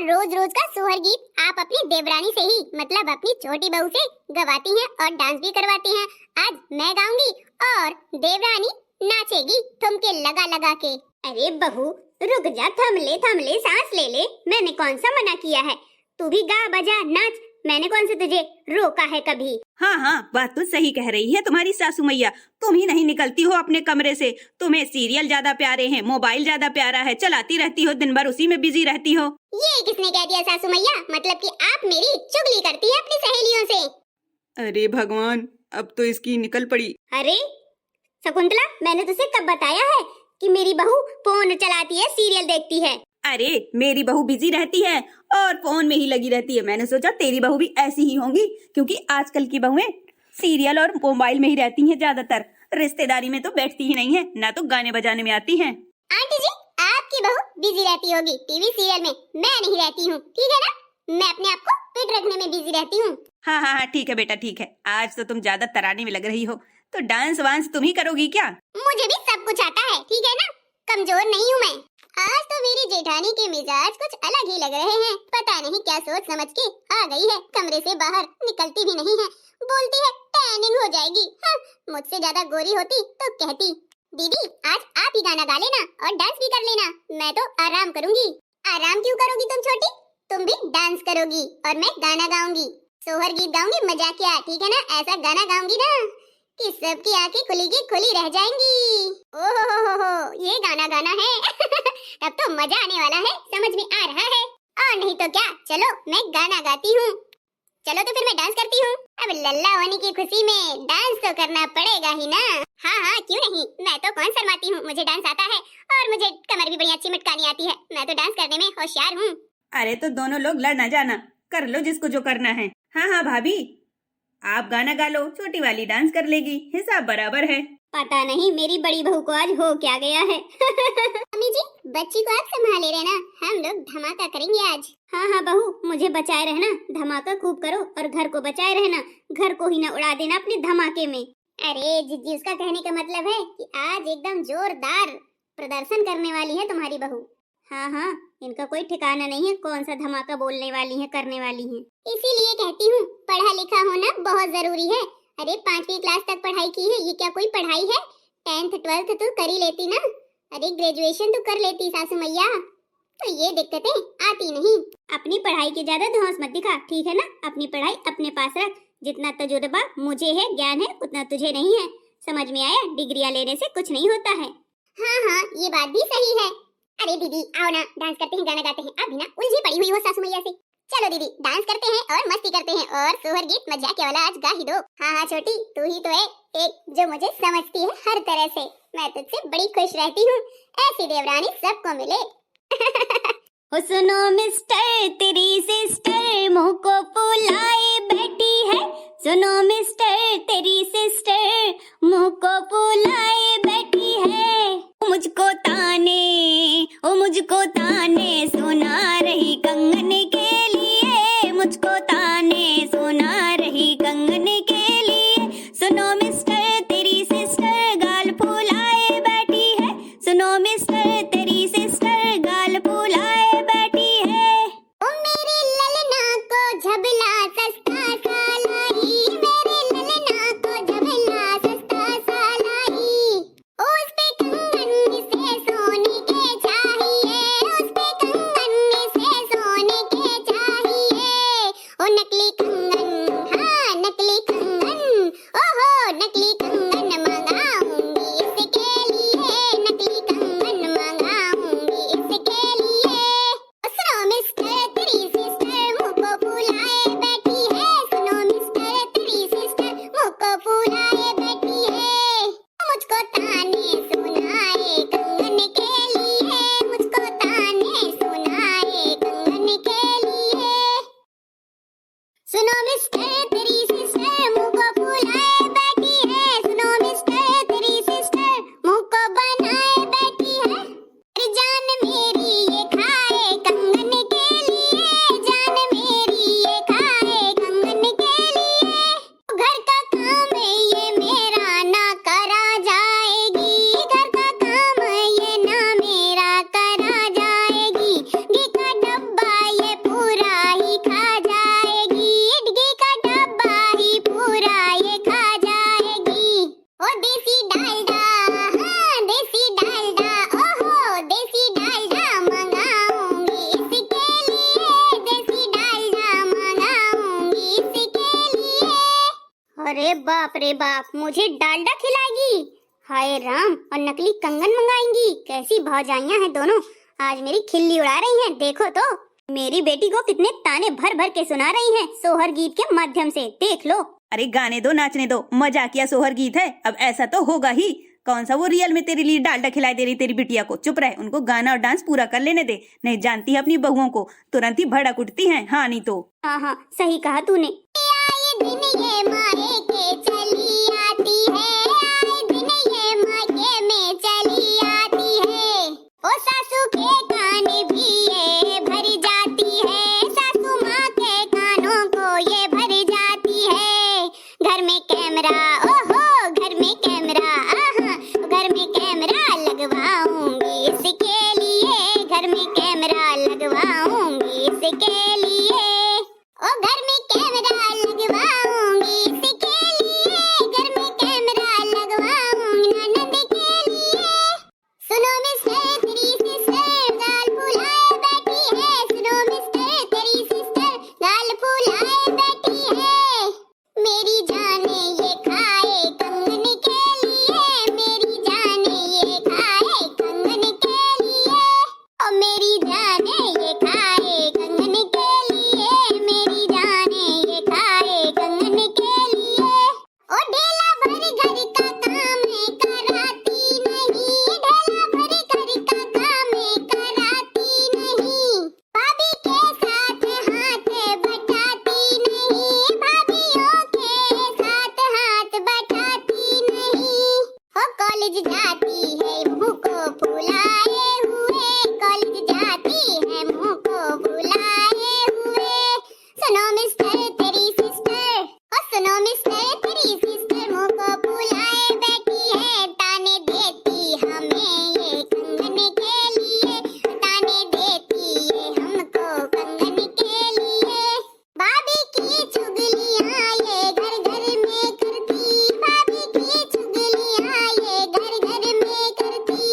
रोज रोज का सोहर गीत आप अपनी देवरानी से ही मतलब अपनी छोटी बहू से गवाती हैं और डांस भी करवाती हैं। आज मैं गाऊंगी और देवरानी नाचेगी ठुमके लगा लगा के। अरे बहू रुक जा, थम ले सांस ले ले, मैंने कौन सा मना किया है। तू भी गा बजा नाच, मैंने कौन सा तुझे रोका है कभी। हाँ बात तो सही कह रही है तुम्हारी सासू मैया। तुम ही नहीं निकलती हो अपने कमरे से। तुम्हें सीरियल ज्यादा प्यारे हैं, मोबाइल ज्यादा प्यारा है, चलाती रहती हो, दिन भर उसी में बिजी रहती हो। ये किसने कह दिया सासू मैया? मतलब कि आप मेरी चुगली करती है अपनी सहेलियों से। अरे भगवान, अब तो इसकी निकल पड़ी। अरे शकुंतला, मैंने तुझे कब बताया है कि मेरी बहू फोन चलाती है, सीरियल देखती है। अरे मेरी बहू बिजी रहती है और फोन में ही लगी रहती है। मैंने सोचा तेरी बहू भी ऐसी ही होंगी, क्योंकि आजकल की बहुएं सीरियल और मोबाइल में ही रहती हैं ज्यादातर। रिश्तेदारी में तो बैठती ही नहीं है, ना तो गाने बजाने में आती हैं। आंटी जी, आपकी बहू बिजी रहती होगी टीवी सीरियल में, मैं नहीं रहती हूँ, ठीक है ना। मैं अपने आप को फिट रखने में बिजी रहती हूँ। हाँ ठीक है बेटा, ठीक है। आज तो तुम ज्यादा तराने में लग रही हो, तो डांस वांस तुम ही करोगी क्या? मुझे भी सब कुछ आता है, ठीक है ना, कमजोर नहीं हूँ मैं। आज तो मेरी जेठानी के मिजाज कुछ अलग ही लग रहे हैं। पता नहीं क्या सोच समझ के आ गई है, कमरे से बाहर निकलती भी नहीं है। बोलती है टैनिंग हो जाएगी। हाँ, मुझसे ज्यादा गोरी होती तो कहती दीदी आज आप ही गाना गा लेना और डांस भी कर लेना, मैं तो आराम करूंगी। आराम क्यों करोगी तुम छोटी, तुम भी डांस करोगी और मैं गाना गाऊंगी, सोहर गीत गाऊंगी, मजाक क्या, ठीक है ना। ऐसा गाना गाऊंगी ना कि सबकी आंखें खुली की खुली रह जाएंगी। ओहो ये गाना गाना है तब तो मजा आने वाला है, समझ में आ रहा है। और नहीं तो क्या, चलो मैं गाना गाती हूँ। चलो तो फिर मैं डांस करती हूँ। अब लल्ला होने की खुशी में डांस तो करना पड़ेगा ही ना। हाँ क्यों नहीं, मैं तो कौन शर्माती हूँ, मुझे डांस आता है और मुझे कमर भी बड़ी अच्छी मटकानी आती है। मैं तो डांस करने में होशियार हूँ। अरे तो दोनों लोग लड़ ना जाना, कर लो जिसको जो करना है। हाँ भाभी, आप गाना गा लो, छोटी वाली डांस कर लेगी, हिसाब बराबर है। पता नहीं मेरी बड़ी बहू को आज हो क्या गया है अम्मी जी, बच्ची को आप संभाले रहना, हम लोग धमाका करेंगे आज। हाँ बहू, मुझे बचाए रहना, धमाका खूब करो और घर को बचाए रहना, घर को ही ना उड़ा देना अपने धमाके में। अरे जीजी, उसका कहने का मतलब है कि आज एकदम जोरदार प्रदर्शन करने वाली है तुम्हारी बहू। हाँ, इनका कोई ठिकाना नहीं है, कौन सा धमाका बोलने वाली है, करने वाली है। इसीलिए कहती हूँ पढ़ा लिखा होना बहुत जरूरी है। अरे 5वीं क्लास तक पढ़ाई की है, ये क्या कोई पढ़ाई है? 10th 12th तो कर ही लेती ना। अरे ग्रेजुएशन तो कर लेती सासू मैया, तो ये दिक्कतें आती नहीं। अपनी पढ़ाई की ज्यादा धौंस मत दिखा, ठीक है ना। अपनी पढ़ाई अपने पास रख, जितना तजुर्बा मुझे है, ज्ञान है, उतना तुझे नहीं है। समझ में आया? डिग्रियां लेने से कुछ नहीं होता है। हाँ ये बात भी सही है। अरे दीदी आओ ना, डांस करते हैं, गाना गाते हैं। अब भी ना उलझी पड़ी हुई हो सासू मैया से। चलो दीदी डांस करते हैं और मस्ती करते हैं और सोहर गीत मजाक वाला आज गा ही दो। हाँ छोटी, तू ही तो है एक जो मुझे समझती है हर तरह से। मैं तुझसे बड़ी खुश रहती हूँ, ऐसी देवरानी सबको मिले हो सुनो मिस्टर, तेरी सिस्टर मुंह को फुलाए बैठी है। सुनो मिस्टर, तेरी सिस्टर मुंह को फुलाए बैठी है। मुझको ताने सुना रही कंगन के लिए, मुझको ताने सुना रही कंगन के लिए। सुनो मिस्टर, तेरी सिस्टर गाल फुलाए बैठी है। सुनो मिस्टर, तेरी सिस्टर गाल फुलाए बैठी है। ओ मेरे ललना को झबला सस्ता सा लाई, मेरे ललना को झबला सस्ता सा लाई। उस पे कंगन से सोने के चाहिए, उस पे कंगन से सोने के चाहिए। ओ नकली कंगन, हाँ नकली कंगन, ओहो नकली कंगन मंगाऊंगी इसके लिए, नकली कंगन मंगाऊंगी इसके लिए। सुनो मिस्टर, तेरी सिस्टर मुंह को फुलाए बैठी है। सुनो मिस्टर, तेरी सिस्टर मुंह को फुलाए बैठी है। मुझको ताने सुनाए कंगन के लिए, मुझको ताने सुनाए कंगन के लिए। सुनो मिस्टर, तेरी सिस्टर मुंह को फुलाए बैठी है। सुनो मिस्टर, तेरी सिस्टर मुंह को बनाए बैठी है। अरे जान मेरी ये खाए कंगन के लिए, जान मेरी ये खाए कंगन के लिए। घर का काम ये मेरा ना करा जाएगी, घर का काम ये ना मेरा करा जाएगी। घी का डब्बा अरे बाप रे बाप, मुझे डालडा खिलाएगी? हाय राम, और नकली कंगन मंगाएंगी। कैसी भौजाइयां हैं दोनों, आज मेरी खिल्ली उड़ा रही हैं। देखो तो मेरी बेटी को कितने ताने भर भर के सुना रही हैं सोहर गीत के माध्यम से, देख लो। अरे गाने दो, नाचने दो, मजाकिया सोहर गीत है, अब ऐसा तो होगा ही। कौन सा वो रियल में तेरे लिए डालडा खिलाई दे रही तेरी बिटिया को? चुप रहे, उनको गाना और डांस पूरा कर लेने दे। नहीं जानती है अपनी बहुओं को, तुरंत ही भड़क उठती हैं। हाँ नहीं तो। हाँ सही कहा तूने। आए दिन ये माए के चली आती है, आए दिन ये मायके में चली आती है। ओ सासू के कान भी ये भर जाती है, सासू माँ के कानों को ये भर जाती है। घर में कैमरा, ओहो घर में कैमरा, आहा घर में कैमरा लगवाऊंगी इसके लिए, घर में कैमरा लगवाऊंगी इसके लिए। ओ घर में कैमरा लगवाऊंगी इसके लिए, घर में कैमरा लगवाऊंगी ननद के लिए। सुनो मिस्टर तेरी सिस्टर गाल फुलाए बैठी है, सुनो मिस्टर तेरी सिस्टर गाल फुलाए बैठी है। मेरी जाने ये खाए कंगन के लिए, मेरी जाने ये खाए कंगन के लिए। ओ मेरी जाने ये खाए कंगन के लिए, मेरी जाने ये खाए कंगन के लिए। ओ ढेला भर घर का काम है कराती नहीं, ढेला भर घर का काम है कराती नहीं। भाभी के साथ हाथ बटाती नहीं, भाभीयों के साथ हाथ बटाती नहीं। ओ कॉलेज जाती है मुंह को फुलाए हुए, कॉलेज जाती है मुंह को फुलाए हुए। सुनो मिस्टर तेरी सिस्टर, ओ सुनो मिस्टर तेरी सिस्टर मुंह को फुलाए बैठी है। ताने देती हमें ये कंगन के लिए, ताने देती ये हमको कंगन के लिए। भाभी की चुगलियां ये घर घर में करती, भाभी की चुगलियां ये घर घर में करती।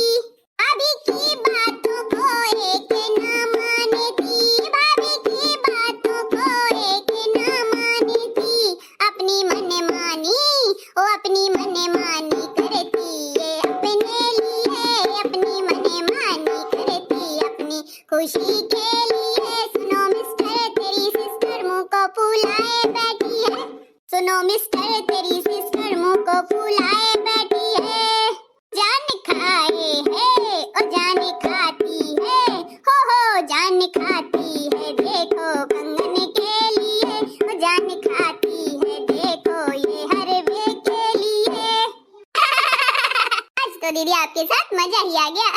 भाभी की बातों को एक ना मानती, भाभी की बातों को एक ना मानती। अपनी मनमानी, ओ अपनी मनमानी करती ये अपने लिए, अपनी मनमानी करती अपनी खुशी के लिए। सुनो मिस्टर तेरी सिस्टर मुंह को फुलाए बैठी है, सुनो मिस्टर तेरी सिस्टर मुंह को फुलाए बैठी है। जान खाए है और जान खाती है, हो जान खाती है देखो कंगन के लिए, ओ जान खाती है देखो ये हरवे के लिए। आज तो दीदी आपके साथ मजा ही आ गया।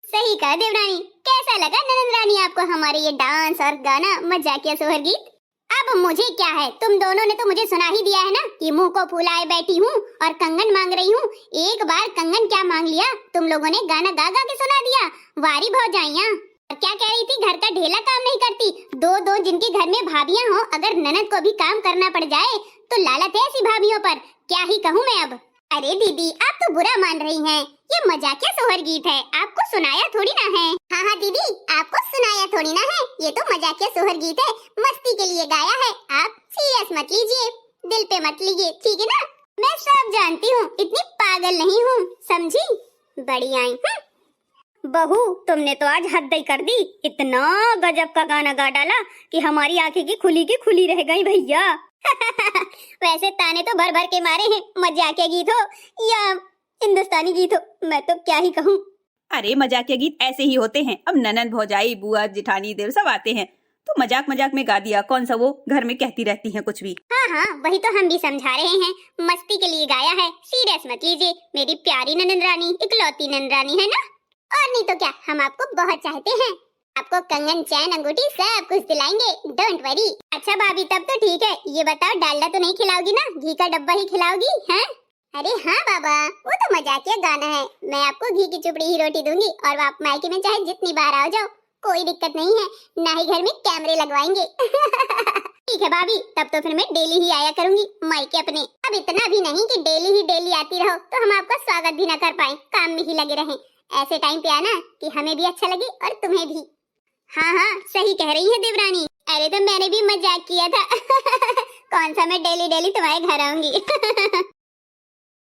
सही कहा देवरानी। कैसा लगा ननद रानी आपको हमारे ये डांस और गाना मजाकिया सोहर गीत? अब मुझे क्या है, तुम दोनों ने तो मुझे सुना ही दिया है ना कि मुंह को फुलाए बैठी हूँ और कंगन मांग रही हूँ। एक बार कंगन क्या मांग लिया, तुम लोगों ने गाना गा गा के सुना दिया। वारी भौजाइयां। और क्या कह रही थी, घर का ढेला काम नहीं करती। दो जिनके घर में भाभियां हो, अगर ननद को भी काम करना पड़ जाए तो लालत है ऐसी भाभियों पर। क्या ही कहूँ मैं अब। अरे दीदी आप तो बुरा मान रही हैं, ये मजाकिया सोहर गीत है, आपको सुनाया थोड़ी ना है। हाँ दीदी आपको सुनाया थोड़ी ना है, ये तो मजाकिया सोहर गीत है, मस्ती के लिए गाया है। आप सीरियस मत लीजिए, दिल पे मत लीजिए, ठीक है ना। मैं सब जानती हूँ, इतनी पागल नहीं हूँ, समझी। बड़ी आई बहू, तुमने तो आज हद ही कर दी। इतना गजब का गाना गा डाला कि हमारी आंखें की खुली रह गई भैया। वैसे ताने तो भर भर के मारे हैं, मजाकिया गीत हो या हिंदुस्तानी गीत हो, मैं तो क्या ही कहूँ। अरे मजाकिया गीत ऐसे ही होते हैं। अब ननद भौजाई बुआ जेठानी देर सब आते हैं तो मजाक मजाक में गा दिया, कौन सा वो घर में कहती रहती हैं कुछ भी। हाँ वही तो हम भी समझा रहे हैं, मस्ती के लिए गाया है, सीरियस मत लीजिए। मेरी प्यारी ननद रानी, इकलौती ननद रानी है ना, और नहीं तो क्या, हम आपको बहुत चाहते हैं। आपको कंगन चैन अंगूठी सब कुछ दिलाएंगे, डोंट वरी। अच्छा भाभी तब तो ठीक है, ये बताओ डालडा तो नहीं खिलाओगी ना, घी का डब्बा ही खिलाओगी हैं? अरे हाँ बाबा, वो तो मजाकिया गाना है। मैं आपको घी की चुपड़ी ही रोटी दूंगी और आप मायके में चाहे जितनी बार आओ जाओ, कोई दिक्कत नहीं है, ना ही घर में कैमरे लगवाएंगे। ठीक है भाभी, तब तो फिर मैं डेली ही आया करूंगी मायके अपने। अब इतना भी नहीं कि डेली आती रहो तो हम आपका स्वागत भी न कर पाए, काम में ही लगे रहें। ऐसे टाइम पे आना कि हमें भी अच्छा लगे और तुम्हें भी। हाँ सही कह रही है देवरानी। अरे तो मैंने भी मजाक किया था। कौन सा मैं डेली डेली तुम्हारे घर आऊंगी।